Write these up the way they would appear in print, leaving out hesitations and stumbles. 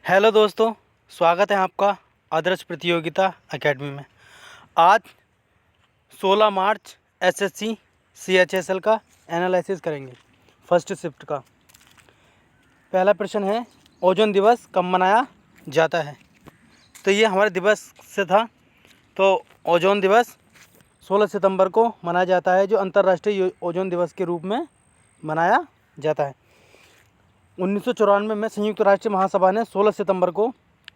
Hello दोस्तों, स्वागत है आपका आदर्श प्रतियोगिता एकेडमी में। आज 16 मार्च एसएससी सीएचएसएल का एनालिसिस करेंगे फर्स्ट शिफ्ट का। पहला प्रश्न है, ओजोन दिवस कब मनाया जाता है? तो ये हमारे दिवस से था। तो ओजोन दिवस 16 सितंबर को मनाया जाता है, जो अंतर्राष्ट्रीय ओजोन दिवस के रूप में मनाया जाता है। 1994 में संयुक्त राष्ट्र महासभा ने 16 सितंबर को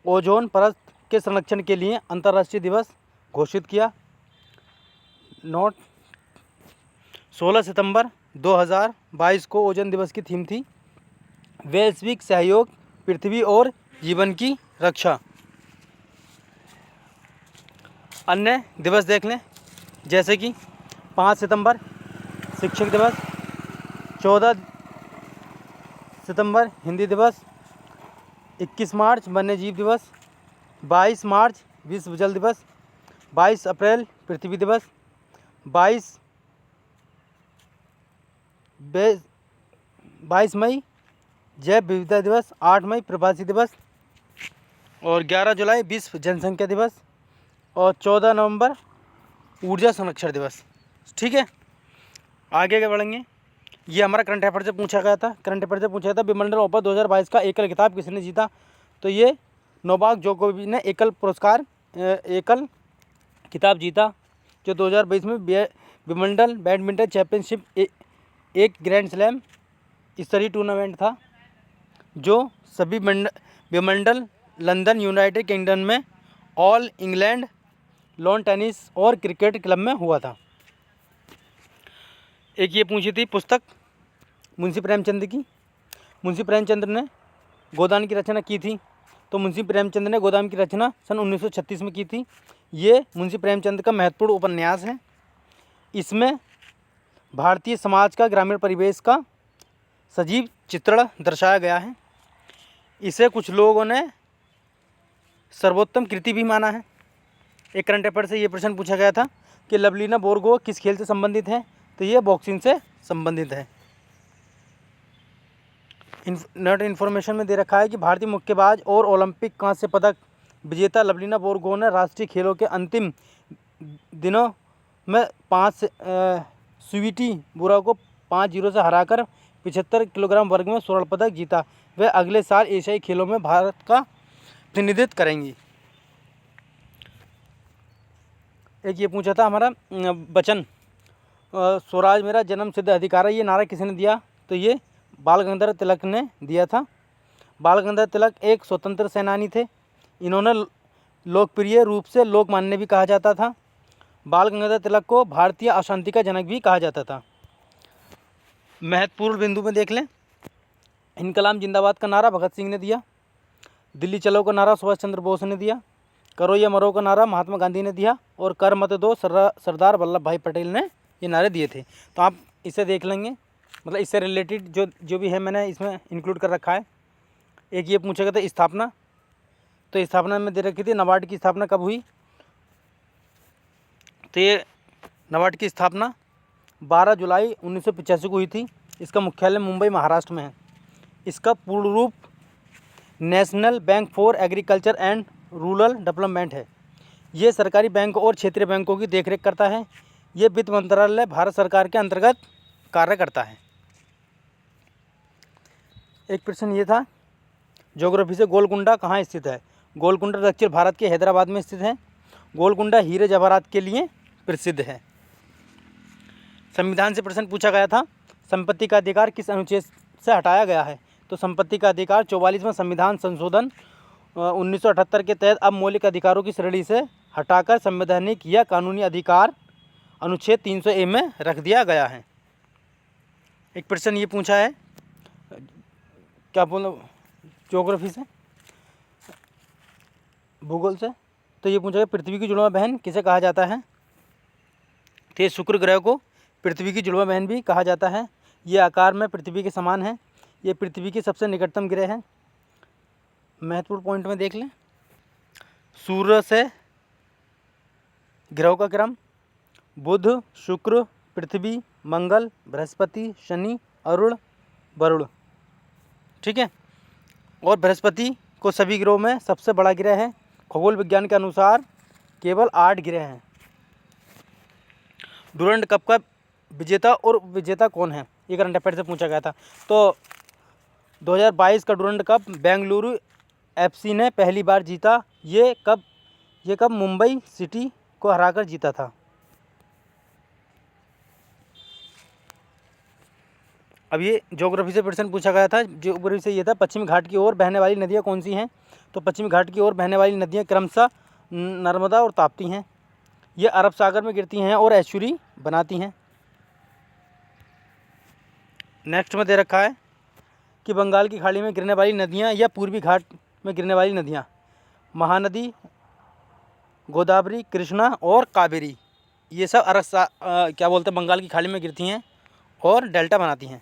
ओजोन परत के संरक्षण के लिए अंतर्राष्ट्रीय दिवस घोषित किया। नोट, 16 सितंबर 2022 को ओजोन दिवस की थीम थी वैश्विक सहयोग, पृथ्वी और जीवन की रक्षा। अन्य दिवस देख लें, जैसे कि 5 सितंबर शिक्षक दिवस, 14 सितंबर हिंदी दिवस, 21 मार्च वन्यजीव दिवस, 22 मार्च विश्व जल दिवस, 22 अप्रैल पृथ्वी दिवस, 22 मई जैव विविधता दिवस, 8 मई प्रवासी दिवस और 11 जुलाई विश्व जनसंख्या दिवस और 14 नवंबर ऊर्जा संरक्षण दिवस। ठीक है, आगे क्या बढ़ेंगे। ये हमारा करंट अफेयर से पूछा गया था। विमंडल ओपन 2022 का एकल खिताब किसने जीता? तो ये नोवाक जोकोविच ने एकल खिताब जीता, जो 2022 में विमंडल बैडमिंटन चैंपियनशिप एक ग्रैंड स्लैम स्तरीय टूर्नामेंट था, जो सभी विमंडल, लंदन, यूनाइटेड किंगडम में ऑल इंग्लैंड लॉन टेनिस और क्रिकेट क्लब में हुआ था। एक ये पूछी थी पुस्तक मुंशी प्रेमचंद की। मुंशी प्रेमचंद ने गोदान की रचना की थी। तो मुंशी प्रेमचंद ने गोदान की रचना सन 1936 में की थी। ये मुंशी प्रेमचंद का महत्वपूर्ण उपन्यास है। इसमें भारतीय समाज का, ग्रामीण परिवेश का सजीव चित्रण दर्शाया गया है। इसे कुछ लोगों ने सर्वोत्तम कृति भी माना है। एक करंट अफेयर से ये प्रश्न पूछा गया था कि लवलीना बोरगोहेन किस खेल से संबंधित है? तो ये बॉक्सिंग से संबंधित है। नेट इन्फॉर्मेशन में दे रखा है कि भारतीय मुक्केबाज और ओलंपिक कांस्य पदक विजेता लवलीना बोरगोहेन ने राष्ट्रीय खेलों के अंतिम दिनों में 5 स्वीटी बुरा को 5-0 से हराकर 75 किलोग्राम वर्ग में स्वर्ण पदक जीता। वे अगले साल एशियाई खेलों में भारत का प्रतिनिधित्व करेंगी। एक ये पूछा था हमारा वचन, स्वराज मेरा जन्म सिद्ध अधिकार है, ये नारा किसने दिया? तो ये बाल गंगाधर तिलक ने दिया था। बाल गंगाधर तिलक एक स्वतंत्र सेनानी थे। इन्होंने लोकप्रिय रूप से लोकमान्य भी कहा जाता था। बाल गंगाधर तिलक को भारतीय अशांति का जनक भी कहा जाता था। महत्वपूर्ण बिंदु में देख लें, इनकलाब जिंदाबाद का नारा भगत सिंह ने दिया। दिल्ली चलो का नारा सुभाष चंद्र बोस ने दिया। करो या मरो का नारा महात्मा गांधी ने दिया और कर मत दो सरदार वल्लभ भाई पटेल ने ये नारे दिए थे। तो आप इसे देख लेंगे, मतलब इससे रिलेटेड जो भी है मैंने इसमें इंक्लूड कर रखा है। एक ये पूछा गया था स्थापना। तो स्थापना में दे रखी थी नाबार्ड की स्थापना कब हुई? तो ये नाबार्ड की स्थापना 12 जुलाई 1985 को हुई थी। इसका मुख्यालय मुंबई महाराष्ट्र में है। इसका पूर्ण रूप national bank for agriculture and rural development है। ये सरकारी बैंक और क्षेत्रीय बैंकों की देखरेख करता है। ये वित्त मंत्रालय भारत सरकार के अंतर्गत कार्य करता है। एक प्रश्न ये था ज्योग्राफी से, गोलकुंडा कहाँ स्थित है? गोलकुंडा दक्षिण भारत के हैदराबाद में स्थित है। गोलकुंडा हीरे जवाहरात के लिए प्रसिद्ध है। संविधान से प्रश्न पूछा गया था, संपत्ति का अधिकार किस अनुच्छेद से हटाया गया है? तो संपत्ति का अधिकार 44वां संविधान संशोधन 1978 के तहत अब मौलिक अधिकारों की श्रेणी से हटाकर संवैधानिक या कानूनी अधिकार अनुच्छेद 300A में रख दिया गया है। एक प्रश्न ये पूछा है, क्या बोलो, ज्योग्राफी से, भूगोल से। तो ये पूछा है पृथ्वी की जुड़वा बहन किसे कहा जाता है? तो शुक्र ग्रह को पृथ्वी की जुड़वा बहन भी कहा जाता है। ये आकार में पृथ्वी के समान है। ये पृथ्वी की सबसे निकटतम ग्रह है। महत्वपूर्ण पॉइंट में देख लें, सूर्य से ग्रहों का क्रम: बुध, शुक्र, पृथ्वी, मंगल, बृहस्पति, शनि, अरुण, वरुण। ठीक है, और बृहस्पति को सभी ग्रहों में सबसे बड़ा ग्रह है। खगोल विज्ञान के अनुसार केवल 8 ग्रह हैं। डूरंड कप का विजेता कौन है, ये करंट अफेयर से पूछा गया था। तो 2022 का डूरंड कप बेंगलुरु एफसी ने पहली बार जीता। ये कब मुंबई सिटी को हराकर जीता था। अब ये ज्योग्राफी से प्रश्न पूछा गया था। ज्योग्राफी से ये था, पश्चिमी घाट की ओर बहने वाली नदियाँ कौन सी हैं। तो पश्चिमी घाट की ओर बहने वाली नदियाँ क्रमशः नर्मदा और ताप्ती हैं। ये अरब सागर में गिरती हैं और एस्चुरी बनाती हैं। नेक्स्ट में दे रखा है कि बंगाल की खाड़ी में गिरने वाली नदियाँ या पूर्वी घाट में गिरने वाली नदियाँ महानदी, गोदावरी, कृष्णा और कावेरी, ये सब क्या बोलते हैं बंगाल की खाड़ी में गिरती हैं और डेल्टा बनाती हैं।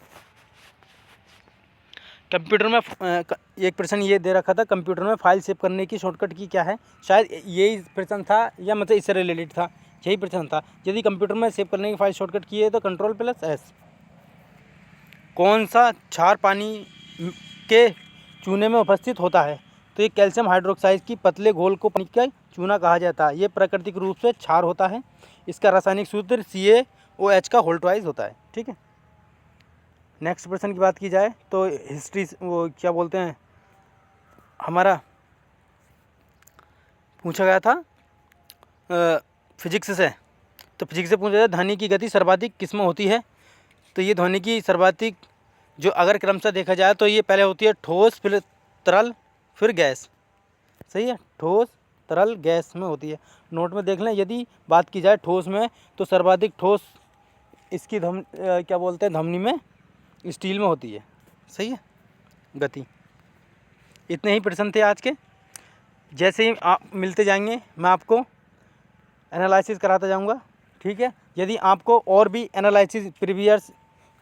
कंप्यूटर में एक प्रश्न ये दे रखा था, कंप्यूटर में फाइल सेव करने की शॉर्टकट की क्या है। शायद यही प्रश्न था या मतलब इससे रिलेटेड था, यही प्रश्न था। यदि कंप्यूटर में सेव करने की फाइल शॉर्टकट की है तो Ctrl+S। कौन सा क्षार पानी के चूने में उपस्थित होता है। तो ये कैल्शियम हाइड्रोक्साइड की पतले घोल को पानी का चूना कहा जाता है। ये प्राकृतिक रूप से क्षार होता है। इसका रासायनिक सूत्र CaOH का होल ट्वाइस होता है। ठीक है। नेक्स्ट प्रश्न की बात की जाए तो हिस्ट्री, वो क्या बोलते हैं, हमारा पूछा गया था फिजिक्स से। तो फिजिक्स से पूछा गया ध्वनि की गति सर्वाधिक किसमें होती है। तो ये ध्वनि की सर्वाधिक जो अगर क्रमशः देखा जाए तो ये पहले होती है ठोस, फिर तरल, फिर गैस। सही है, ठोस, तरल, गैस में होती है। नोट में देख लें, यदि बात की जाए ठोस में तो सर्वाधिक ठोस इसकी क्या बोलते हैं धमनी में स्टील में होती है। सही है, गति। इतने ही प्रश्न थे आज के। जैसे ही आप मिलते जाएंगे मैं आपको एनालिसिस कराता जाऊंगा। ठीक है। यदि आपको और भी एनालिसिस प्रीवियस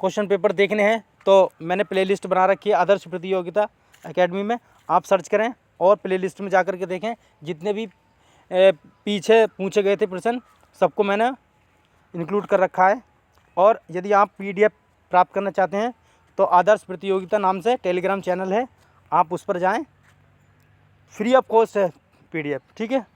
क्वेश्चन पेपर देखने हैं तो मैंने प्लेलिस्ट बना रखी है आदर्श प्रतियोगिता एकेडमी में, आप सर्च करें और प्लेलिस्ट में जाकर के देखें। जितने भी पीछे पूछे गए थे प्रश्न सबको मैंने इंक्लूड कर रखा है। और यदि आप PDF प्राप्त करना चाहते हैं तो आदर्श प्रतियोगिता नाम से टेलीग्राम चैनल है, आप उस पर जाएं, फ्री ऑफ कॉस्ट है PDF। ठीक है।